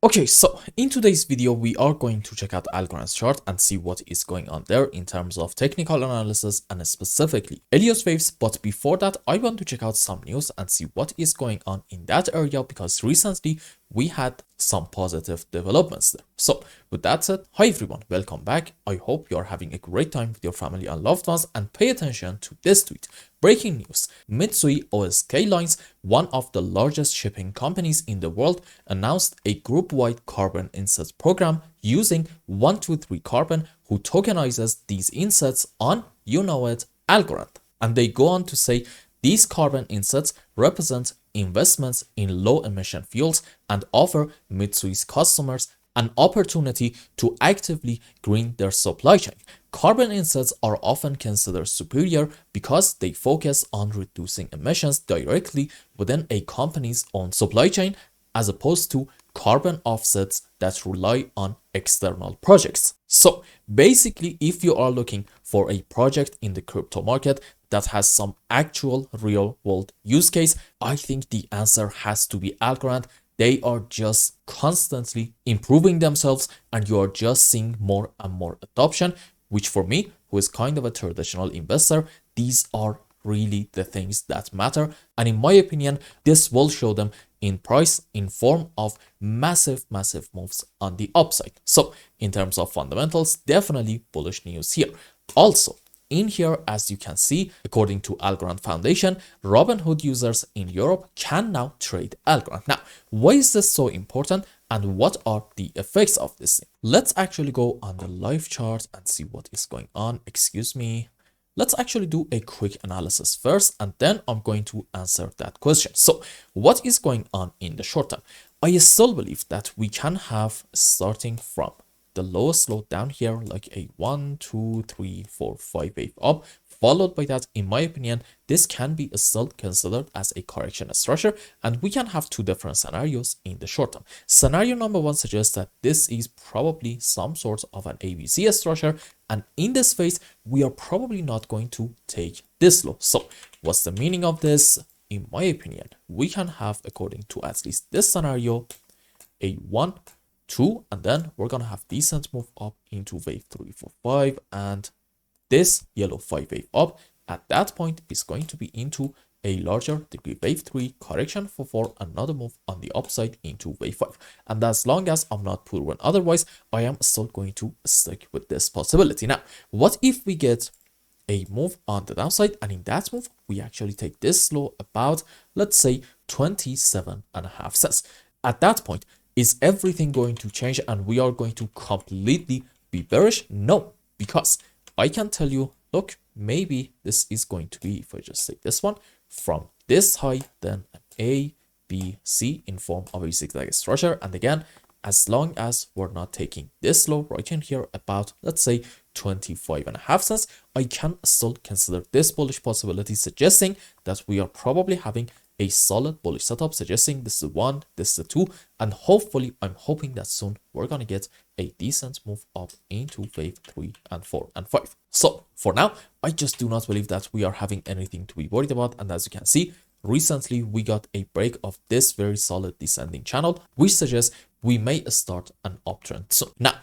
Okay, so in today's video, we are going to check out Algorand's chart and see what is going on there in terms of technical analysis and specifically Helios waves. But before that, I want to check out some news and see what is going on in that area because recently we had some positive developments there. So with that said, hi everyone, welcome back. I hope you're having a great time with your family and loved ones, and pay attention to this tweet. Breaking news: Mitsui O.S.K Lines, one of the largest shipping companies in the world, announced a group-wide carbon inset program using 123 Carbon, who tokenizes these insets on, you know it, Algorand. And they go on to say these carbon insets represent investments in low emission fuels and offer Mitsui's customers an opportunity to actively green their supply chain. Carbon insets are often considered superior because they focus on reducing emissions directly within a company's own supply chain, as opposed to carbon offsets that rely on external projects. So basically, if you are looking for a project in the crypto market that has some actual real world use case, I think the answer has to be Algorand. They are just constantly improving themselves and you are just seeing more and more adoption, which for me, who is kind of a traditional investor, these are really the things that matter. And in my opinion, this will show them in price in form of massive moves on the upside. So in terms of fundamentals, definitely bullish news here. Also, in here, as you can see, according to Algorand Foundation, Robinhood users in Europe can now trade Algorand. Now, why is this so important and what are the effects of this thing? Let's actually go on the live chart and see what is going on. Excuse me. Let's actually do a quick analysis first, and then I'm going to answer that question. So what is going on in the short term? I still believe that we can have, starting from the lowest low down here, like a 1, 2, 3, 4, 5 wave up, followed by that, in my opinion, this can be still considered as a correction structure, and we can have two different scenarios in the short term. Scenario number one suggests that this is probably some sort of an ABC structure, and in this phase, we are probably not going to take this low. So what's the meaning of this? In my opinion, we can have, according to at least this scenario, a 1, 2, and then we're gonna have decent move up into wave 3, 4, 5, and this yellow 5 wave up at that point is going to be into a larger degree wave 3 correction for 4, another move on the upside into wave 5. And as long as I'm not proven otherwise, I am still going to stick with this possibility. Now, what if we get a move on the downside, and in that move we actually take this low about, let's say, 27.5 cents? At that point, is everything going to change and we are going to completely be bearish? No, because I can tell you, look, maybe this is going to be, if I just take this one, from this high, then an A, B, C in form of a zigzag structure. And again, as long as we're not taking this low right in here about, let's say, 25.5 cents, I can still consider this bullish possibility, suggesting that we are probably having a solid bullish setup, suggesting this is 1, this is 2, and hopefully I'm hoping that soon we're gonna get a decent move up into wave 3 and 4 and 5. So for now, I just do not believe that we are having anything to be worried about, and as you can see, recently we got a break of this very solid descending channel, which suggests we may start an uptrend soon. Now,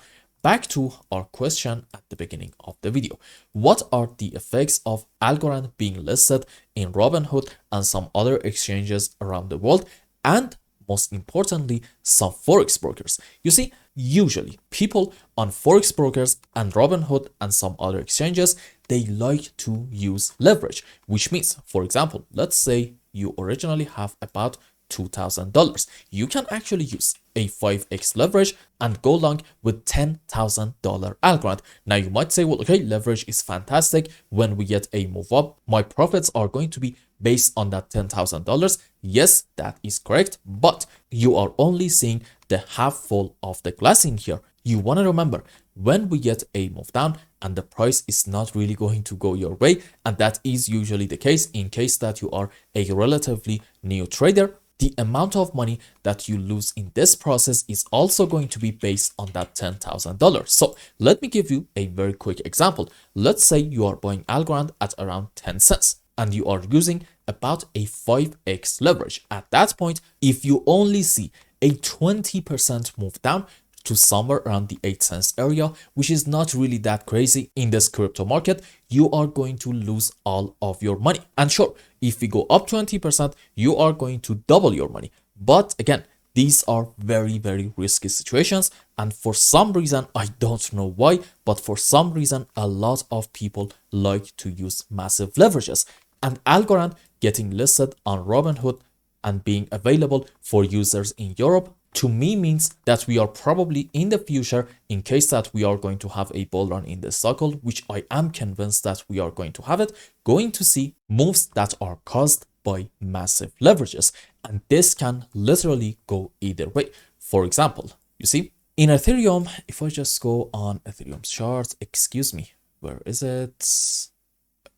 back to our question at the beginning of the video. What are the effects of Algorand being listed in Robinhood and some other exchanges around the world, and most importantly, some forex brokers? You see, usually people on forex brokers and Robinhood and some other exchanges, they like to use leverage, which means, for example, let's say you originally have about $2,000. You can actually use a 5x leverage and go long with $10,000 Algorand. Now you might say, well, okay, leverage is fantastic. When we get a move up, my profits are going to be based on that $10,000. Yes, that is correct, but you are only seeing the half full of the glass in here. You want to remember, when we get a move down and the price is not really going to go your way, and that is usually the case in case that you are a relatively new trader, the amount of money that you lose in this process is also going to be based on that $10,000. So let me give you a very quick example. Let's say you are buying Algorand at around 10 cents and you are using about a 5x leverage. At that point, if you only see a 20% move down to somewhere around the 8 cents area, which is not really that crazy in this crypto market, you are going to lose all of your money. And sure, if we go up 20%, you are going to double your money. But again, these are very, very risky situations. And for some reason, I don't know why, but for some reason, a lot of people like to use massive leverages. And Algorand getting listed on Robinhood and being available for users in Europe, to me means that we are probably in the future, in case that we are going to have a bull run in this cycle, which I am convinced that we are going to have it, going to see moves that are caused by massive leverages. And this can literally go either way. For example, you see, in Ethereum, if I just go on Ethereum's chart, excuse me, where is it?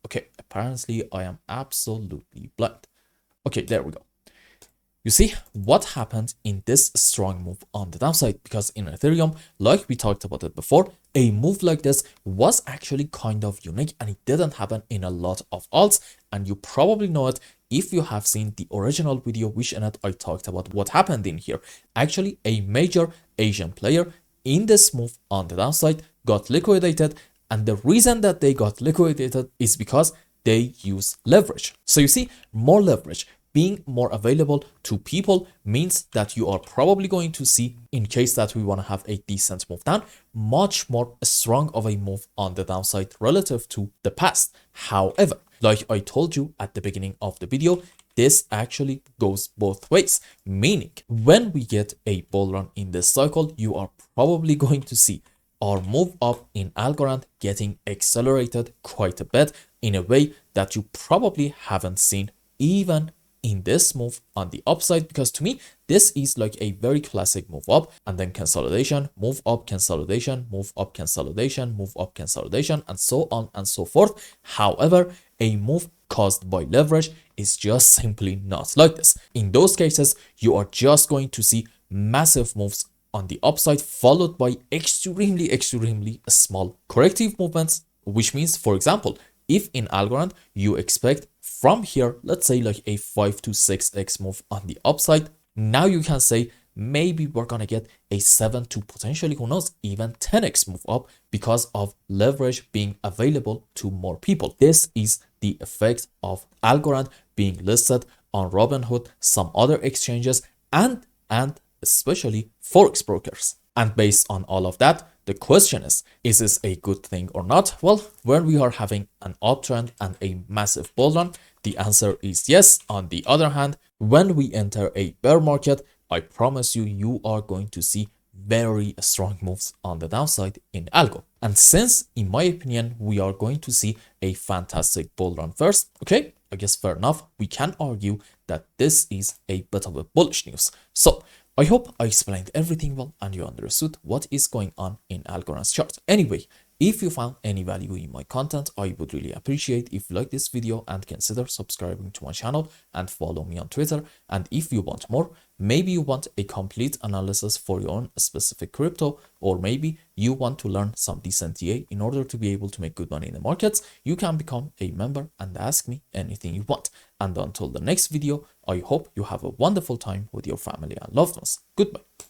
Okay, apparently I am absolutely blind. Okay, there we go. You see what happened in this strong move on the downside, because in Ethereum, like we talked about it before, a move like this was actually kind of unique and it didn't happen in a lot of alts. And you probably know it if you have seen the original video, which in it I talked about what happened in here. Actually, a major Asian player in this move on the downside got liquidated. And the reason that they got liquidated is because they use leverage. So you see, more leverage being more available to people means that you are probably going to see, in case that we want to have a decent move down, much more strong of a move on the downside relative to the past. However, like I told you at the beginning of the video, this actually goes both ways, meaning when we get a bull run in this cycle, you are probably going to see our move up in Algorand getting accelerated quite a bit in a way that you probably haven't seen even in this move on the upside, because to me this is like a very classic move up and then consolidation, move up, consolidation, move up, consolidation, move up, consolidation, and so on and so forth. However, a move caused by leverage is just simply not like this. In those cases, you are just going to see massive moves on the upside followed by extremely small corrective movements, which means, for example, if in Algorand you expect from here, let's say like a 5 to 6x move on the upside, now you can say maybe we're gonna get a 7 to potentially, who knows, even 10x move up because of leverage being available to more people. This is the effect of Algorand being listed on Robinhood, some other exchanges, and especially forex brokers. And based on all of that, the question is this a good thing or not? Well, when we are having an uptrend and a massive bull run, the answer is yes. On the other hand, when we enter a bear market, I promise you, you are going to see very strong moves on the downside in Algo. And since, in my opinion, we are going to see a fantastic bull run first, okay, I guess fair enough, we can argue that this is a bit of a bullish news. So I hope I explained everything well and you understood what is going on in Algorand's chart. Anyway, if you found any value in my content, I would really appreciate if you like this video and consider subscribing to my channel and follow me on Twitter. And if you want more, maybe you want a complete analysis for your own specific crypto, or maybe you want to learn some decent TA in order to be able to make good money in the markets, you can become a member and ask me anything you want. And until the next video, I hope you have a wonderful time with your family and loved ones. Goodbye.